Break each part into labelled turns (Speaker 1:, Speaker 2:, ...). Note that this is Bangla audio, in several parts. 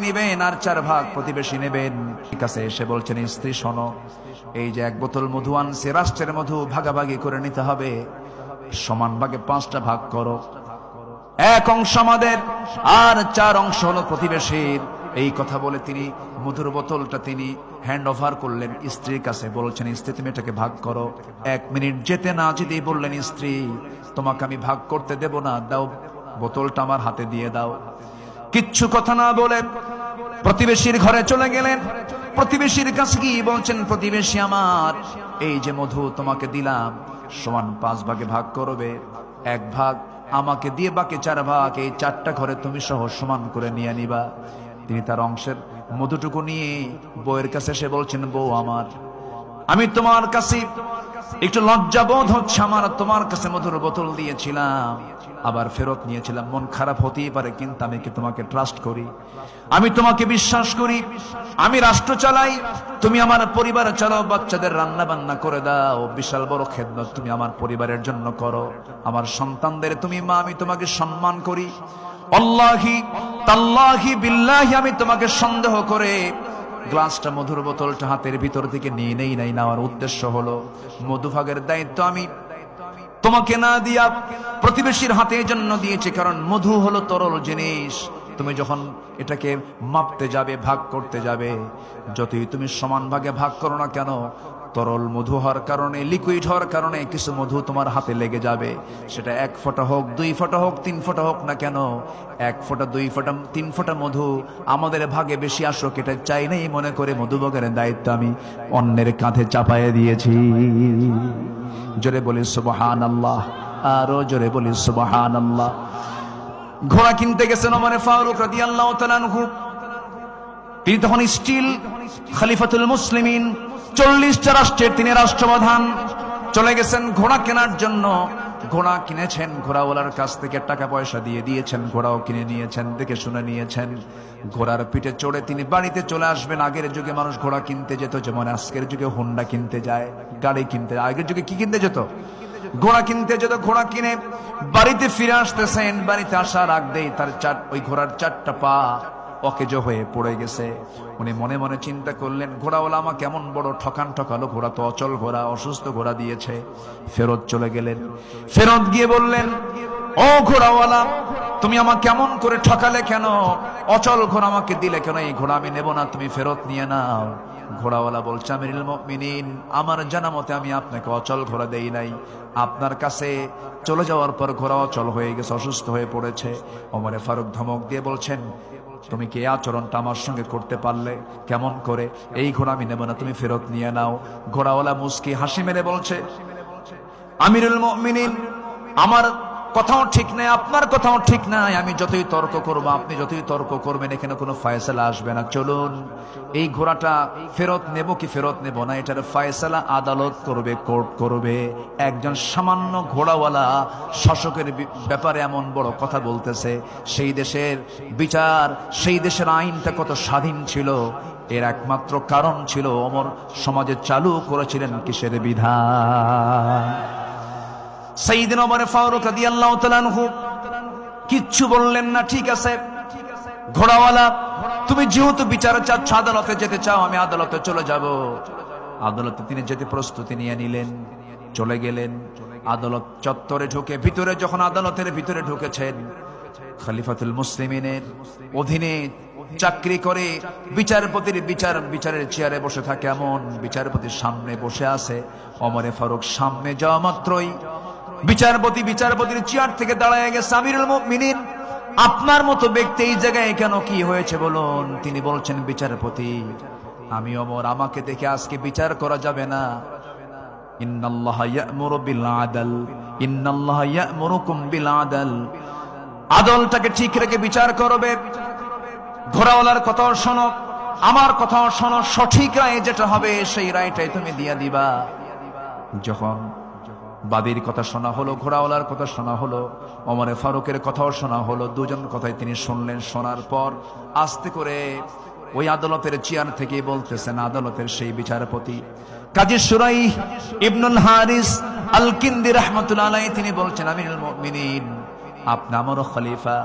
Speaker 1: নিবেন আর 4 ভাগ প্রতিবেশী নেবেন। ঠিক আছে, এসে বলছেন স্ত্রী শোনো, এই যে 1 বোতল মধু আনছে, রাষ্ট্রের মধু ভাগাভাগি করে নিতে হবে, সমান ভাগে 5টা ভাগ করো, 1 অংশ আমাদের আর 4 অংশ হলো প্রতিবেশীর। এই কথা বলে তিনি মধুর বোতলটা তিনি হ্যান্ড ওভার করলেন স্ত্রীর কাছে। বলছেন স্ত্রী তুমি এটাকে ভাগ করো। 1 মিনিট যেতে না যেতেই বললেন স্ত্রী তোমাকে আমি ভাগ করতে দেব না, দাও বোতলটা আমার হাতে দিয়ে দাও। কিচ্ছু কথা না বলে প্রতিবেশীর ঘরে চলে গেলেন। প্রতিবেশীর কাছে কি বলছেন, প্রতিবেশী আমার, এই যে মধু তোমাকে দিলাম সমান 5 ভাগে ভাগ করবে, 1 ভাগ আমাকে দিয়ে বাকি 4 ভাগ এই 4টা ঘরে তুমি সহ সমান করে নিয়ে নিবা। তিনি তার অংশের মধুটুকু নিয়ে বউয়ের কাছে এসে বলছেন, বউ আমার, আমি তোমার কাছে একটু লজ্জা বোধ হচ্ছে, আমার তোমার কাছে মধুর বোতল দিয়েছিলাম আবার ফেরত নিয়েছিলাম, মন খারাপ হতেই পারে, কিন্তু আমি কি তোমাকে ট্রাস্ট করি, আমি তোমাকে বিশ্বাস করি, আমি রাষ্ট্র চালাই, তুমি আমার পরিবার চালাও, বাচ্চাদের রান্না বান্না করে দাও, বিশাল বড় খেদমত তুমি আমার পরিবারের জন্য করো, আমার সন্তানদের তুমি মা, আমি তোমাকে সম্মান করি, আল্লাহি তাল্লাহি বিল্লাহি আমি তোমাকে সন্দেহ করে গ্লাসটা মধুর বোতলটা হাতের ভিতর থেকে নিয়ে নেই নাই। নেওয়ার উদ্দেশ্য হলো মধুভাগের দায়িত্ব আমি তোমাকে না দিয়া প্রতিবেশীর হাতে জন্য দিয়েছি, কারণ মধু হলো তরল জিনিস, তুমি যখন এটাকে মাপতে যাবে, ভাগ করতে যাবে, যতই তুমি সমান ভাগে ভাগ করো না কেন, তরল মধু হওয়ার কারণে, লিকুইড হওয়ার কারণে কিছু মধু তোমার হাতে লেগে যাবে। সেটা 1 ফোঁটা হোক, 2 ফোঁটা হোক, 3 ফোঁটা হোক না কেন, 1 ফোঁটা, 2 ফোঁটা, 3 ফোঁটা মধু আমাদের ভাগে বেশি আসুক এটা চাই নাই মনে করে মধুভাগের দায়িত্ব আমি অন্যের কাঁধে চাপায়ে দিয়েছি। জোরে বলি সুবহানাল্লাহ, আরো জোরে বলি সুবহানাল্লাহ। ঘোড়া কিনতে গেছেন ওমর ফারুক রাদিয়াল্লাহু তাআলা আনহু। তিনি তখন স্টিল খলিফাতুল মুসলিমিন, 40টা রাষ্ট্রের তিনি রাষ্ট্রপ্রধান। চলে গেছেন ঘোড়া কেনার জন্য। ঘোড়া কিনেছেন, ঘোড়াওয়ালার কাছ থেকে টাকা পয়সা দিয়ে দিয়েছেন, ঘোড়াও কিনে নিয়েছেন, দেখে শুনে নিয়েছেন। ঘোড়ার পিঠে চড়ে তিনি বাড়িতে চলে আসবেন। আগের যুগে মানুষ ঘোড়া কিনতে যেত, যেমন আজকের যুগে হোন্ডা কিনতে যায়, গাড়ি কিনতে যায়। আগের যুগে কি কিনতে যেত? ঘোড়া কিনতে যেত। ঘোড়া কিনে বাড়িতে ফিরে আসতেছেন। বাড়িতে আসার আগ দেই তার ওই ঘোড়ার 4টা পা অকেজো হয়ে পড়ে গেছে। উনি মনে মনে চিন্তা করলেন, ঘোড়াওয়ালা আমাকে কেমন বড় ঠকান ঠকালো, ঘোড়া তো অচল ঘোড়া, অসুস্থ ঘোড়া দিয়েছে। ফেরত চলে গেলেন। ফেরত গিয়ে বললেন, ও ঘোড়াওয়ালা, তুমি আমাকে কেমন করে ঠকালে কেন? অচল ঘোড়া আমাকে দিলে কেন? এই ঘোড়া আমি নেব না, তুমি ফেরত নিয়ে নাও। ঘোড়াওয়ালা বলছে, আমিরুল মুমিনিন, আমার জানা মতে আমি আপনাকে অচল ঘোড়া দেই নাই, আপনার কাছে চলে যাওয়ার পর ঘোড়া অচল হয়ে গেছে, অসুস্থ হয়ে পড়েছে। ওমর ফারুক ধমক দিয়ে বলছেন, তুমি কি আচরণটা আমার সঙ্গে করতে পারলে? কেমন করে? এই ঘোড়া আমি নেব না, তুমি ফেরত নিয়ে নাও। ঘোড়াওয়ালা মুস্কি হাসি মেরে বলছে, আমিরুল মুমিনিন, আমার কথাও ঠিক নাই, আপনার কথাও ঠিক নাই, আমি যতই তর্ক করব, আপনি যতই তর্ক করবেন, এখানে কোনো ফয়সালা আসবে না। চলুন, এই ঘোড়াটা ফেরত নেব কি ফেরত নেব না, এটার ফয়সালা আদালত করবে, কোর্ট করবে। একজন সামান্য ঘোড়াওয়ালা শাসকের ব্যাপারে এমন বড় কথা বলতেছে। সেই দেশের বিচার, সেই দেশের আইনটা কত স্বাধীন ছিল, এর একমাত্র কারণ ছিল ওমর সমাজে চালু করেছিলেন কিসের বিধান। সাইয়েদনা ওমর ফারুক রাদিয়াল্লাহু তাআলা আনহু কিচ্ছু বললেন না। ঠিক আছে ঘোড়াওয়ালা, তুমি যেহেতু বিচারে চাচ্ছ, আদালতে যেতে চাও, আমি আদালতে চলে যাব। আদালতে তিনি যেতে প্রস্তুতি নিয়ে নিলেন, চলে গেলেন। আদালত চত্বরে ঢুকে ভিতরে, যখন আদালতের ভিতরে ঢুকেছেন, খলিফাতুল মুসলিমিনের অধীনে চাকরি করে বিচারের চেয়ারে বসে থাকে এমন বিচারপতির সামনে বসে আছে ওমর ফারুক। সামনে যাওয়া মাত্রই বিচারপতির চেয়ার থেকে দাঁড়ায় গেছে, আমিরুল মুমিনিন, আপনার মতো ব্যক্তি এই জায়গায় কেন, কি হয়েছে বলুন? তিনি বলছেন, বিচারপতি, আমি ওমর, আমাকে দেখে আজকে বিচার করা যাবে না। ইন্নাল্লাহা ইয়া'মুরু বিল আদল, ইন্নাল্লাহা ইয়া'মুরুকুম বিল আদল, আদলটাকে ঠিক রেখে বিচার করবে। ঘোড়াওয়ালার কথাও শোনো, আমার কথাও শোনো, সঠিক রায় যেটা হবে সেই রায়টাই তুমি দিয়া দিবা। যখন বাদীর কথা শোনা হলো, ঘোড়াওয়ালার কথা শোনা হলো, ওমর ফারুকের কথাও শোনা হলো, দুজন কথাই তিনি শুনলেন। শোনার পর আস্তে করে ওই আদালতের চেয়ার থেকে বলতেছেন, আদালতের সেই বিচারপতি কাজী শুরাইহ ইবনুল হারিস আল কিন্দি রাহমাতুল্লাহ আলাইহি, তিনি বলছেন, আমিরুল মুমিনিন, আপনি আমারও খলিফা,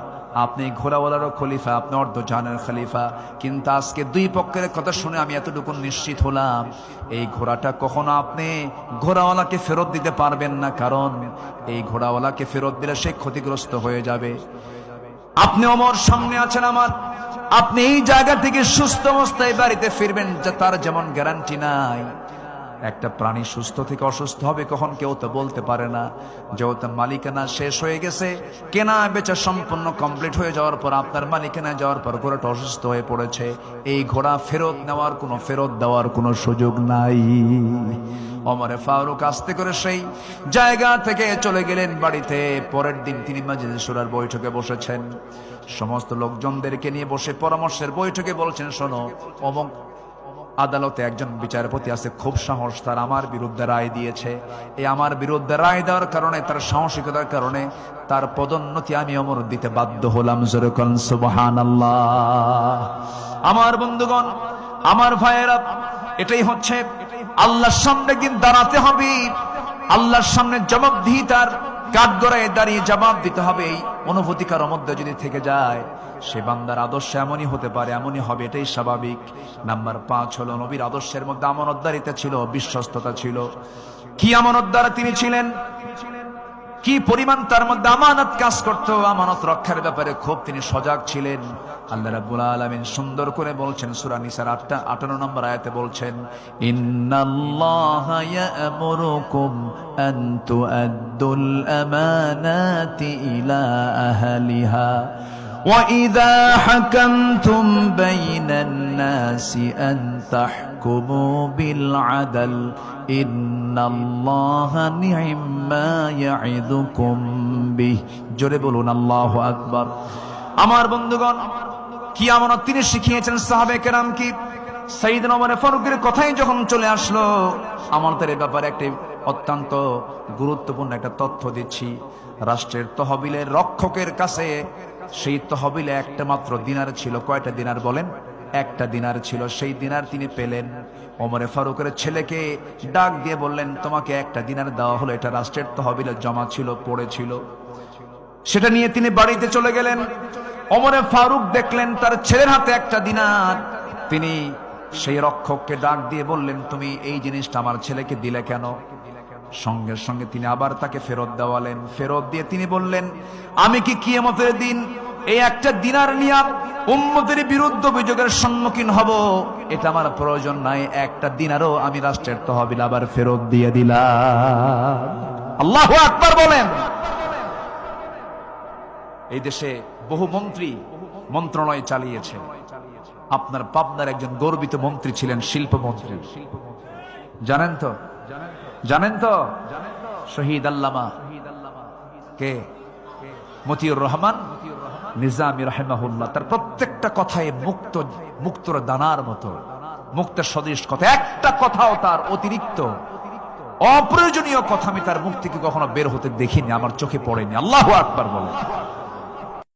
Speaker 1: আপনি ঘোড়াওয়ালারও খলিফা, আপনি অর্ধজাহানের খলিফা। কিন্তু আজকে দুই পক্ষের কথা শুনে আমি এতটুকু নিশ্চিত হলাম, এই ঘোড়াটা কখনো আপনি ঘোড়াওয়ালাকে ফেরত দিতে পারবেন না, কারণ এই ঘোড়াওয়ালাকে ফেরত দিলে সে ক্ষতিগ্রস্ত হয়ে যাবে। আপনি ওমর সামনে আছেন আমার, আপনি এই জায়গা থেকে সুস্থ অবস্থায় বাড়িতে ফিরবেন, যে তার যেমন গ্যারান্টি নাই। একটা প্রাণী সুস্থ থেকে অসুস্থ হবে কখন কেউ তো বলতে পারে না। যেহেতু মালিকানা শেষ হয়ে গেছে, কেনা বেচা সম্পূর্ণ কমপ্লিট হয়ে যাওয়ার পর, আপনার মালিকানা যাওয়ার পর ঘোড়াটা অসুস্থ হয়ে পড়েছে, এই ঘোড়া ফেরত নেওয়ার কোনো, ফেরত দেওয়ার কোনো সুযোগ নাই। ওমরে ফারুক আস্তে করে সেই জায়গা থেকে চলে গেলেন বাড়িতে। পরের দিন তিনি মাজলিসে শুরার বৈঠকে বসেছেন, সমস্ত লোকজনদেরকে নিয়ে বসে পরামর্শের বৈঠকে বলছেন, শোনো, অমুক আদালতে একজন বিচারপতি আছে, খুব সাহস, তার আমার বিরুদ্ধে রায় দিয়েছে। এই আমার বিরুদ্ধে রায় দেওয়ার কারণে, তার সাহসিকতার কারণে তার পদোন্নতি আমি ওমর দিতে বাধ্য হলাম। জোরে কোন সুবহানাল্লাহ। আমার বন্ধুগণ, আমার ভাইয়েরা, এটাই হচ্ছে আল্লাহর সামনে কিন্তু দাঁড়াতে হবে, আল্লাহর সামনে জবাবদিহিতার কাঠগড়ায় দাঁড়িয়ে জবাব দিতে হবে। এই অনুভূতি কারোর মধ্যে যদি থেকে যায়, সে বান্দার আদর্শ এমনই হতে পারে, এমনই হবে, এটাই স্বাভাবিক। নাম্বার 5 হলো, নবীর আদর্শের মধ্যে আমানতদারিতা ছিল, বিশ্বস্ততা ছিল। কি আমানতদার তিনি ছিলেন, কি পরিমাণ তার মধ্যে আমানত কাজ করত, আমানত রক্ষার ব্যাপারে খুব তিনি সজাগ ছিলেন। আল্লাহ রাব্বুল আলামিন সুন্দর করে বলছেন সূরা নিসার 58 নম্বর আয়াতে বলছেন, ইন্নাল্লাহা ইয়া'মুরুকুম আন তু'আদ্দুল আমানাতি ইলা আহলিহা ওয়া ইযা হাকামতুম বাইনান নাসি আন তাহকুমু বিল আদল ইন্নাল্লাহা নি'ম্মা ইয়া'iদুকুম বিহ। জোরে বলুন আল্লাহু আকবার। আমার বন্ধুগণ, কি আমানত তিনি শিখিয়েছেন সাহাবে কেরাম কি। সাইয়েদনা ওমর ফারুকের কথাই যখন চলে আসলো, আমানতের ব্যাপারে একটি অত্যন্ত গুরুত্বপূর্ণ একটা তথ্য দিচ্ছি। রাষ্ট্রের তহবিলের রক্ষকের কাছে সেই তহবিলে একটা মাত্র দিনার ছিল। কয়টা দিনার বলেন? একটা দিনার ছিল। সেই দিনার তিনি পেলেন। ওমরে ফারুকের ছেলেকে ডাক দিয়ে বললেন, তোমাকে একটা দিনার দেওয়া হলো, এটা রাষ্ট্রের তহবিলে জমা ছিল, পড়েছিল। সেটা নিয়ে তিনি বাড়িতে চলে গেলেন। ওমরে ফারুক দেখলেন তার ছেলের হাতে একটা দিনার। তিনি সেই রক্ষককে ডাক দিয়ে বললেন, তুমি এই জিনিসটা আমার ছেলেকে দিলে কেন? সঙ্গে সঙ্গে তিনি আবার তাকে ফেরত দেওয়ালেন। ফেরত দিয়ে তিনি বললেন, আমি কি কিয়ামতের দিন এই একটা দিনার নিয়ে উম্মতের বিরুদ্ধে অভিযোগের সম্মুখীন হব? এটা আমার প্রয়োজন নাই। একটা দিনারও আমি রাষ্ট্রের তহবিল আবার ফেরত দিয়ে দিলাম। আল্লাহু আকবার বলেন। এই দেশে বহু মন্ত্রী মন্ত্রণালয় চালিয়েছে। আপনার পাবনার একজন গর্বিত মন্ত্রী ছিলেন, শিল্পমন্ত্রী। জানেন তো? জানেন তো? শহীদ আল্লামা কে? মতিউর রহমান নিজামী রাহিমাহুল্লাহ। তার প্রত্যেকটা কথায় মুক্তর দানার মতো, মুক্তের সদৃশ কথা। একটা কথাও তার অতিরিক্ত অপ্রয়োজনীয় কথা আমি তার মুখ থেকে কখনো বের হতে দেখিনি, আমার চোখে পড়েনি। আল্লাহু আকবার বলেন।